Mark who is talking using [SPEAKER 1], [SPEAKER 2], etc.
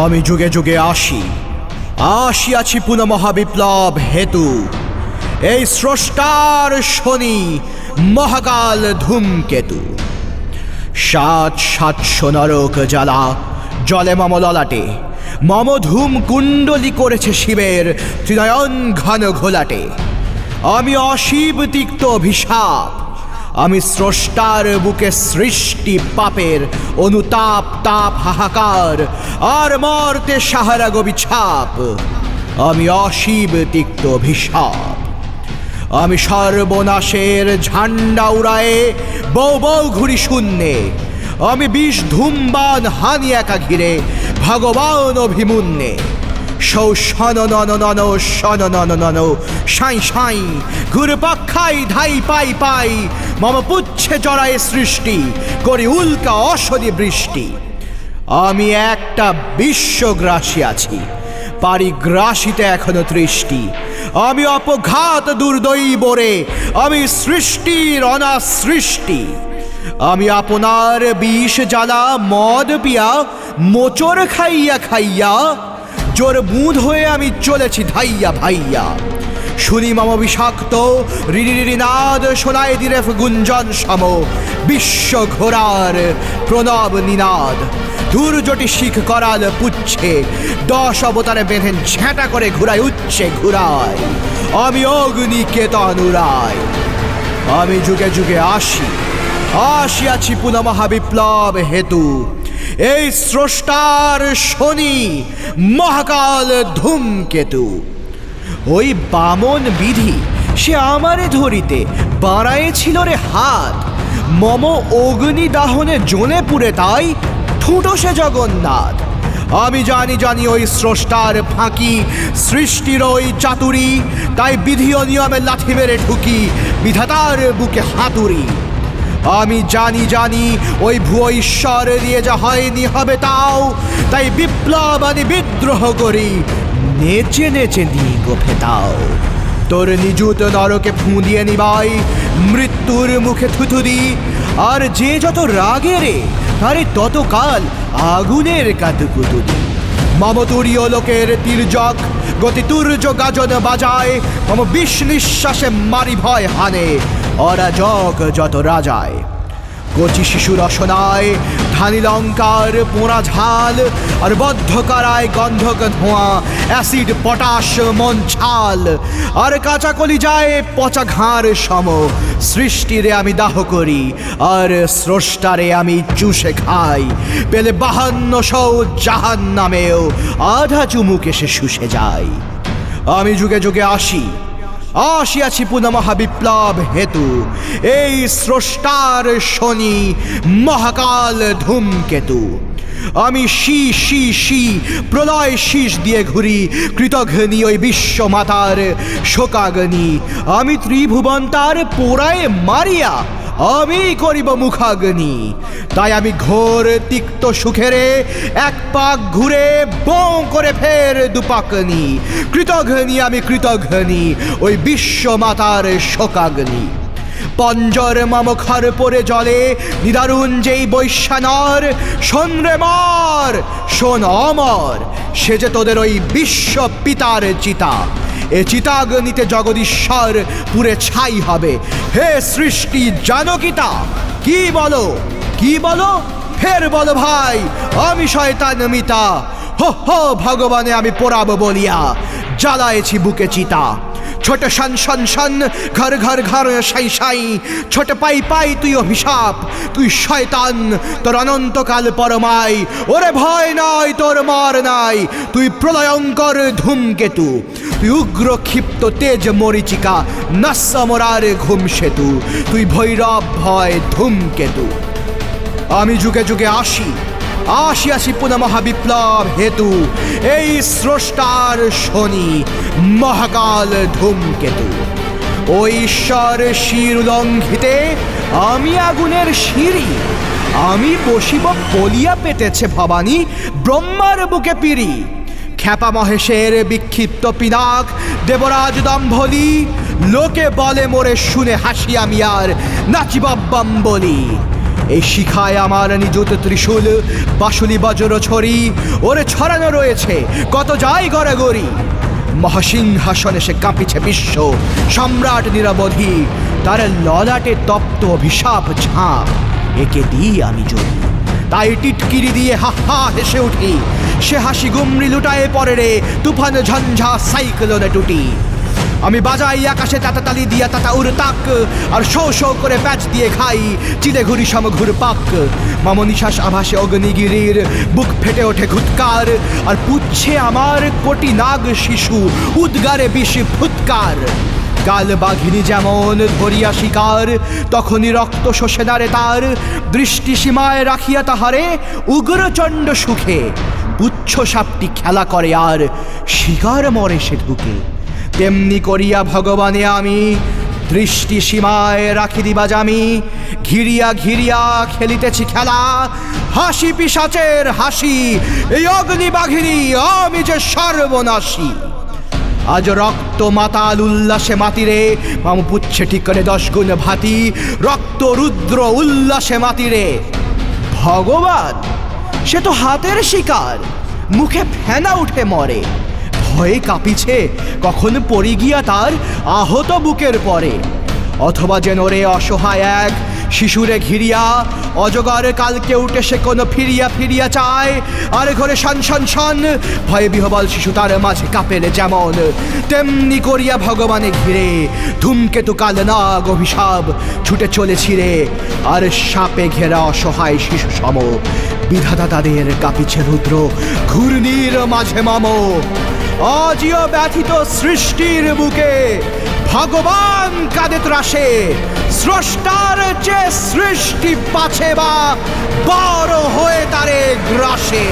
[SPEAKER 1] আমি যুগে যুগে আসিয়াছি পুনঃ মহাবিপ্লব হেতু। এই স্রষ্টার শনি মহাকাল ধূমকেতু। ৭০০ নরক জ্বালা জলে মম ললাটে, মম ধূম কুণ্ডলী করেছে শিবের ত্রিনয়ন ঘন ঘোলাটে। আমি অশিব তিক্ত অভিশাপ, আমি স্রষ্টার বুকে সৃষ্টি পাপের অনুতাপ তাপ হাহাকার আর মর্তে সাহারা গবিছাপ। আমি অশিব তিক্ত অভিশাপ, আমি সর্বনাশের ঝান্ডা উড়ায়ে বৌ বৌ ঘুরি শূন্যে। আমি বিষ ধূমবান হানি একা ঘিরে ভগবান অভিমুন্যে। সৌ শন নন নন শন নন নন সাই সাই ঘুরপাক্ষাই ধাই পাই পাই মম পুচ্ছে জড়ায় সৃষ্টি করি উল্কা অসদি বৃষ্টি। আমি একটা বিশ্বগ্রাসী আছি, পারিগ্রাসিতে এখনো তৃষ্টি। আমি অপঘাত দুর্দৈবরে, আমি সৃষ্টির অনাসৃষ্টি। আমি আপনার বিষ জ্বালা মদ পিয়া মোচর খাইয়া খাইয়া জোর বুঁদ হয়ে আমি চলেছি ধাইয়া ভাইয়া। শুনি মম বিষাক্ত রিরিনাদ শোনায় দিরেফ গুঞ্জন সম বিশ্ব ঘোরার প্রণব নিনাদ। দুর্জটি শিখ করাল পুচ্ছে 10 অবতারে বেঁধেন ঝেঁটা করে ঘুরায় উচ্ছে ঘুরায়। আমি অগ্নি কেতন উড়াই। আমি যুগে যুগে আসিয়াছি পুনঃ মহাবিপ্লব হেতু। এই স্রষ্টার শনি মহাকাল ধূমকেতু। ওই বামন বিধি সে আমারে ধরিতে বাড়ায়েছিল রে হাত। মম অগ্নি দাহনে জ্বলে পুড়ে তাই ঠুঁটো সে জগন্নাথ। আমি জানি ওই স্রষ্টার ফাঁকি সৃষ্টির ওই চাতুরি, তাই বিধি ও নিয়মে লাথি মেরে ঢুকি বিধাতার বুকে হাতুড়ি। আমি জানি ওই ভুয়ো ঈশ্বর দিয়ে যা হয়নি হবে তাও, তাই বিপ্লব আনি বিদ্রোহ করি নেচে নেচে নি গোফেতাও। তোর নিযুত নরকে ফুঁ দিয়ে নিবাই মৃত্যুর মুখে থুথুরি। আর যে যত রাগে রে তারে ততকাল আগুনের কাতুকুতুরি। মমতুরীয় লোকের তির্যক গতি তুর্য গাজন বাজায়, মম বিষ নিঃশ্বাসে মারি ভয় হানে অরাজক যত রাজায়। কচি শিশু রসনায় ধানি লঙ্কার পোড়া ঝাল, আর বদ্ধ কারায় গন্ধক ধোঁয়া অ্যাসিড পটাশ মন ছাল। আর কাঁচা কলি যায় পচা ঘাড় সম সৃষ্টিরে আমি দাহ করি, আর স্রষ্টারে আমি চুষে খাই। পেলে 52 জাহান নামেও আধা চুমুকে সে শুষে যায়। আমি যুগে যুগে আসিয়াছি পুনঃ মহাবিপ্লব হেতু। এই স্রষ্টার শনি মহাকাল ধূমকেতু। আমি শি প্রলয় শীষ দিয়ে ঘুরি কৃতঘ্নি ওই বিশ্বমাতার শোকাগ্নি। আমি ত্রিভুবন তার পোড়ায় মারিয়া আমি করিব মুখাগ্নি। তাই আমি ঘোর তিক্ত সুখেরে এক পাক ঘুরে বঁ করে ফের দুপাকনি। কৃতঘ্নি আমি কৃতঘ্নি ওই বিশ্বমাতার শোকাগ্নি। পঞ্জর মামখার পরে জলে নিদারুণ যেই বৈশ্যানর। শোন রে মর, শোন অমর, সে যে তোদের ওই বিশ্ব পিতার চিতা। এ চিতাগ্নিতে জগদীশ্বর পুরে ছাই হবে। হে সৃষ্টি জানকিতা, কি বলো ফের বলো ভাই। আমি শয়তান মিতা, হো ভগবানে আমি পোড়াবো বলিয়া জ্বালায়েছি বুকে চিতা। ছোট শন ঘর ঘর ঘর সাই সাই, ছোট পাই তুই অভিশাপ, তুই শয়তান তোর অনন্তকাল পরমাই। ওরে ভয় নাই তোর মার নাই, তুই প্রলয়ঙ্কর ধূমকেতু। তুই উগ্র ক্ষিপ্ত তেজ মরিচিকা নাস্যমরার ঘুম সেতু। তুই ভৈরব ভয় ধূমকেতু। আমি যুগে যুগে আসিয়াছি পুনঃ মহাবিপ্লব হেতু। এই স্রষ্টার শনি মহাকাল ধূমকেতু। ওই ঈশ্বর শির উলঙ্ঘিতে আমি আগুনের সিঁড়ি। আমি বসিব বলিয়া পেতেছে ভবানী ব্রহ্মার বুকে পিড়ি। খ্যাপা মহেশের বিক্ষিপ্ত পিনাক দেবরাজ দম্ভলি। লোকে বলে মোরে শুনে হাসি আমি আর নাচিবাব্বাম বলি। এই শিখায় আমার নিযুত ত্রিশূল বাসুলি বজ্র ছড়ি ওরে ছড়ানো রয়েছে কত যাই গড়াগড়ি। মহাসিংহাসনে সে কাঁপিছে বিশ্ব, সম্রাট নিরবধি, তার ললাটে তপ্ত অভিশাপ ঝাঁপ, একে দিই আমি জড়ি। তাই টিটকিরি দিয়ে হা হা হেসে উঠি, সে হাসি গুমরি লুটায়ে পড়ে রে তুফান ঝঞ্ঝা সাইক্লোনে টুটি। আমি বাজাই আকাশে তাতাতালি দিয়া তাতা উড়তাক, আর শো শো করে প্যাচ দিয়ে খাই চিলে ঘুরি সমঘুর পাক। মাম নিশ্বাস আভাসে অগ্নিগিরির বুক ফেটে ওঠে ঘুৎকার, আর পুচ্ছে আমার কোটি নাগ শিশু উদ্গারে বিষ ফুৎকার। কাল বাঘিনী যেমন ধরিয়া শিকার, তখনই রক্ত শোষে দাঁড়ে তার দৃষ্টি সীমায় রাখিয়া তাহারে উগ্রচণ্ড সুখে। পুচ্ছ সাপটি খেলা করে আর শিকার মরে সে ঢুকে। তেমনি করিয়া ভগবানে আমি দৃষ্টি সীমায় রাখি দিবা জামি। ঘিরিয়া ঘিরিয়া খেলিতেছি খেলা, হাসি পিশাচের হাসি, এই অগ্নি বাঘিনী আমি যে সর্বনাশী। আজ রক্ত মাতাল উল্লাসে মাতিরে, মামু পুচ্ছে ঠিক করে 10 গুণ ভাতি, রক্ত রুদ্র উল্লাসে মাতিরে। ভগবান সে তো হাতের শিকার, মুখে ফেনা উঠে মরে। ভয়ে কাঁপিছে কখন পড়ি গিয়া তার আহত বুকের পরে। অথবা যেন রে অসহায় এক শিশুরে ঘিরিয়া অজগর কালকে উঠে সে কোনো ফিরিয়া ফিরিয়া চায়। আর ঘরে শন শন শন ভয়ে বিহবল শিশু তার মাঝে কাঁপেলে যেমন, তেমনি করিয়া ভগবানে ঘিরে ধূমকেতু কাল নাগ অভিশাপ ছুটে চলেছি রে। আর সাপে ঘেরা অসহায় শিশু সম বিধাতা তাদের কাঁপিছে রুদ্র ঘূর্ণির মাঝে মাম। আজিও ব্যথিত সৃষ্টির বুকে ভগবান কাঁদে ত্রাসে, স্রষ্টার চেয়ে সৃষ্টি পাছে বা বড় হয়ে তারে গ্রাসে।